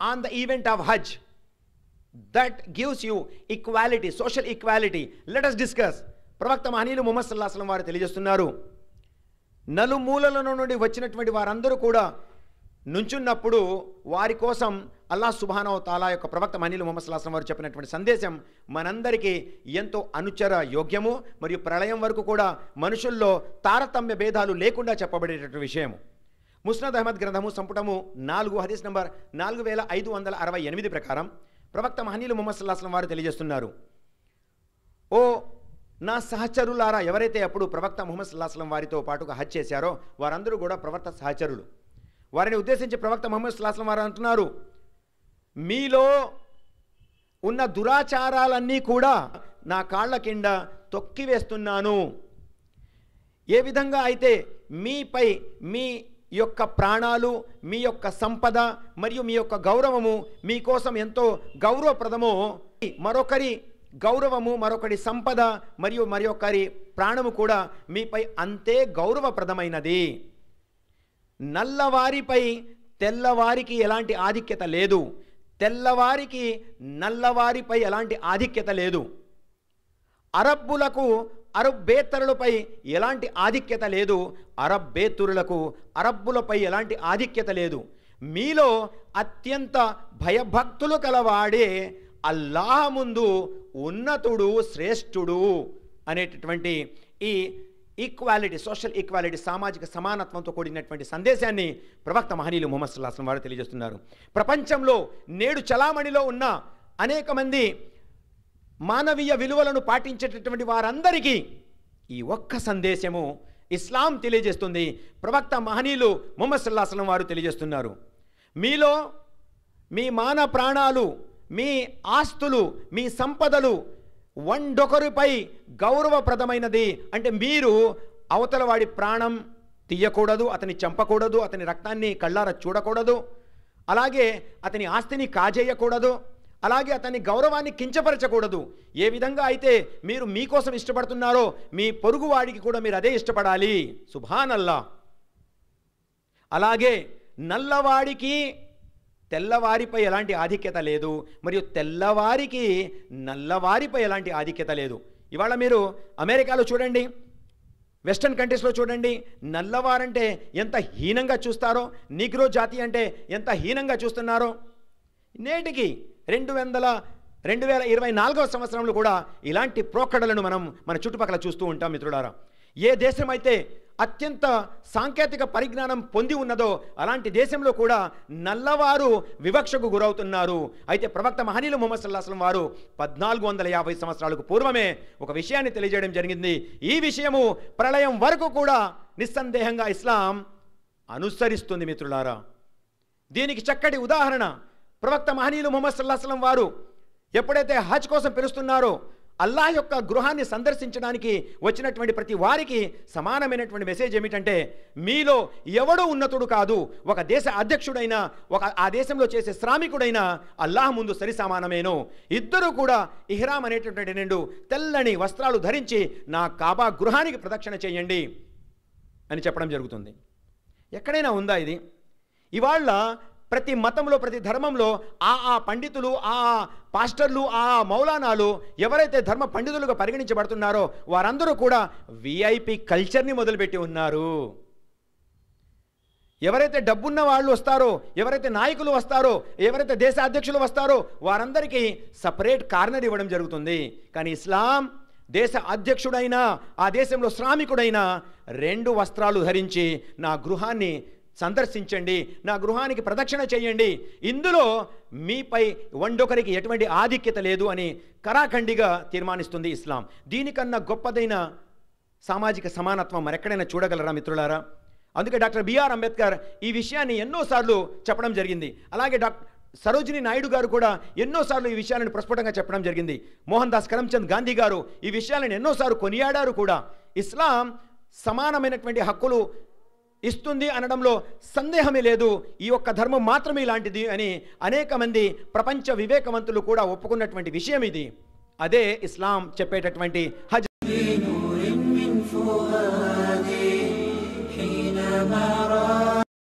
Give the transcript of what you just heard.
On the event of Hajj that gives you equality, social equality, let us discuss. ప్రవక్త మహనీయులు ముహమ్మద్ సల్లల్లాహు అలైహి వసల్లం వారు తెలియజేస్తున్నారు, నలుమూలల నుండి వచ్చినటువంటి వారందరూ కూడా నుంచున్నప్పుడు వారి కోసం అల్లాహ్ సుబ్హానహు వ తఆలా యొక్క ప్రవక్త మహనీయులు ముహమ్మద్ సల్లల్లాహు అలైహి వసల్లం వారు చెప్పినటువంటి సందేశం మనందరికీ ఎంతో అనుచర యోగ్యము. మరియు ప్రళయం వరకు కూడా మనుషుల్లో తారతమ్య భేదాలు లేకుండా చెప్పబడేటటువంటి విషయము. ముస్నద్ అహ్మద్ గ్రంథము సంపుటము 4 హదీస్ నంబర్ 4568 ప్రకారం ప్రవక్త మహనీయులు ముహమ్మద్ సల్లల్లాహు అలైహి వసల్లం వారు తెలియజేస్తున్నారు, ఓ నా సహచరులారా, ఎవరైతే అప్పుడు ప్రవక్త ముహమ్మద్ సల్లల్లాహు అలైహి వసల్లం వారితో పాటుగా హజ్ చేశారో వారందరూ కూడా ప్రవక్త సహచరులు. వారిని ఉద్దేశించి ప్రవక్త ముహమ్మద్ సల్లల్లాహు అలైహి వసల్లం వారు అంటున్నారు, మీలో ఉన్న దురాచారాలన్నీ కూడా నా కాళ్ళ కింద తొక్కివేస్తున్నాను. ఏ విధంగా అయితే మీపై మీ యొక్క ప్రాణాలు, మీ యొక్క సంపద మరియు మీ యొక్క గౌరవము మీకోసం ఎంతో గౌరవప్రదమో, మరొకరి గౌరవము, మరొకరి సంపద మరియు మరొకరి ప్రాణము కూడా మీపై అంతే గౌరవప్రదమైనది. నల్లవారిపై తెల్లవారికి ఎలాంటి ఆధిక్యత లేదు, తెల్లవారికి నల్లవారిపై ఎలాంటి ఆధిక్యత లేదు. అరబ్బులకు అరబ్బేతరులపై ఎలాంటి ఆధిక్యత లేదు, అరబ్బేతురులకు అరబ్బులపై ఎలాంటి ఆధిక్యత లేదు. మీలో అత్యంత భయభక్తులు కలవాడే అల్లాహ్ ముందు ఉన్నతుడు, శ్రేష్ఠుడు అనేటటువంటి ఈ ఈక్వాలిటీ, సోషల్ ఈక్వాలిటీ, సామాజిక సమానత్వంతో కూడినటువంటి సందేశాన్ని ప్రవక్త మహనీయులు ముహమ్మద్ సల్లల్లాహు అలైహి వసల్లం వారు తెలియజేస్తున్నారు. ప్రపంచంలో నేడు చలామణిలో ఉన్న అనేక మంది మానవీయ విలువలను పాటించేటటువంటి వారందరికీ ఈ ఒక్క సందేశము ఇస్లాం తెలియజేస్తుంది. ప్రవక్త మహనీయులు ముహమ్మద్ సల్లల్లాహు అలైహి వసల్లం వారు తెలియజేస్తున్నారు, మీలో మీ మాన ప్రాణాలు, మీ ఆస్తులు, మీ సంపదలు వండొకరిపై గౌరవప్రదమైనది. అంటే మీరు అవతల వాడి ప్రాణం తీయకూడదు, అతని చంపకూడదు, అతని రక్తాన్ని కళ్ళారా చూడకూడదు, అలాగే అతని ఆస్తిని కాజేయకూడదు, అలాగే అతని గౌరవాన్ని కించపరచకూడదు. ఏ విధంగా అయితే మీరు మీకోసం ఇష్టపడుతున్నారో మీ పొరుగువాడికి కూడా మీరు అదే ఇష్టపడాలి. సుబ్హానల్లాహ్. అలాగే నల్లవాడికి తెల్లవారిపై ఎలాంటి ఆధిక్యత లేదు, మరియు తెల్లవారికి నల్లవారిపై ఎలాంటి ఆధిక్యత లేదు. ఇవాళ మీరు అమెరికాలో చూడండి, వెస్టర్న్ కంట్రీస్లో చూడండి, నల్లవారంటే ఎంత హీనంగా చూస్తారో, నీగ్రో జాతి అంటే ఎంత హీనంగా చూస్తున్నారో. నేటికి 2024వ సంవత్సరంలో కూడా ఇలాంటి ప్రోకడలను మనం మన చుట్టుపక్కల చూస్తూ ఉంటాం. మిత్రులారా, ఏ దేశం అయితే అత్యంత సాంకేతిక పరిజ్ఞానం పొంది ఉన్నదో అలాంటి దేశంలో కూడా నల్లవారు వివక్షకు గురవుతున్నారు. అయితే ప్రవక్త మహనీయులు ముహమ్మద్ సల్లల్లాహు అలైహి వసల్లం వారు 1450 సంవత్సరాలకు పూర్వమే ఒక విషయాన్ని తెలియజేయడం జరిగింది. ఈ విషయము ప్రళయం వరకు కూడా నిస్సందేహంగా ఇస్లాం అనుసరిస్తుంది. మిత్రులారా, దీనికి చక్కటి ఉదాహరణ ప్రవక్త మహనీయులు ముహమ్మద్ సల్లల్లాహు అలైహి వసల్లం వారు ఎప్పుడైతే హజ్ కోసం పిలుస్తున్నారో, అల్లాహ్ యొక్క గృహాన్ని సందర్శించడానికి వచ్చినటువంటి ప్రతి వారికి సమానమైనటువంటి మెసేజ్ ఏమిటంటే, మీలో ఎవడో ఉన్నతుడు కాదు, ఒక దేశ అధ్యక్షుడైనా ఆ దేశంలో చేసే శ్రామికుడైనా అల్లాహ్ ముందు సరి సమానమేను. ఇద్దరూ కూడా ఇహ్రామ్ అనేటటువంటి 2 తెల్లని వస్త్రాలు ధరించి నా కాబా గృహానికి ప్రదక్షిణ చేయండి అని చెప్పడం జరుగుతుంది. ఎక్కడైనా ఉందా ఇది? ఇవాళ ప్రతి మతంలో, ప్రతి ధర్మంలో ఆ పండితులు, ఆ పాస్టర్లు, ఆ మౌలానాలు ఎవరైతే ధర్మ పండితులుగా పరిగణించబడుతున్నారో వారందరూ కూడా విఐపి కల్చర్ని మొదలుపెట్టి ఉన్నారు. ఎవరైతే డబ్బున్న వాళ్ళు వస్తారో, ఎవరైతే నాయకులు వస్తారో, ఎవరైతే దేశ అధ్యక్షులు వస్తారో వారందరికీ సపరేట్ కార్నర్ ఇవ్వడం జరుగుతుంది. కానీ ఇస్లాం దేశ అధ్యక్షుడైనా ఆ దేశంలో శ్రామికుడైనా 2 వస్త్రాలు ధరించి నా గృహాన్ని సందర్శించండి, నా గృహానికి ప్రదక్షిణ చేయండి, ఇందులో మీపై వండొకరికి ఎటువంటి ఆధిక్యత లేదు అని కరాఖండిగా తీర్మానిస్తుంది ఇస్లాం. దీనికన్నా గొప్పదైన సామాజిక సమానత్వం మరెక్కడైనా చూడగలరా మిత్రులారా? అందుకే డాక్టర్ బిఆర్ అంబేద్కర్ ఈ విషయాన్ని ఎన్నోసార్లు చెప్పడం జరిగింది. అలాగే సరోజిని నాయుడు గారు కూడా ఎన్నోసార్లు ఈ విషయాలను ప్రస్ఫుటంగా చెప్పడం జరిగింది. మోహన్ దాస్ కరమ్చంద్ గాంధీ గారు ఈ విషయాలను ఎన్నోసార్లు కొనియాడారు కూడా. ఇస్లాం సమానమైనటువంటి హక్కులు ఇస్తుంది అనడంలో సందేహమే లేదు. ఈ ఒక్క ధర్మం మాత్రమే ఇలాంటిది అని అనేక మంది ప్రపంచ వివేకవంతులు కూడా ఒప్పుకున్నటువంటి విషయం ఇది. అదే ఇస్లాం చెప్పేటటువంటి హజ్.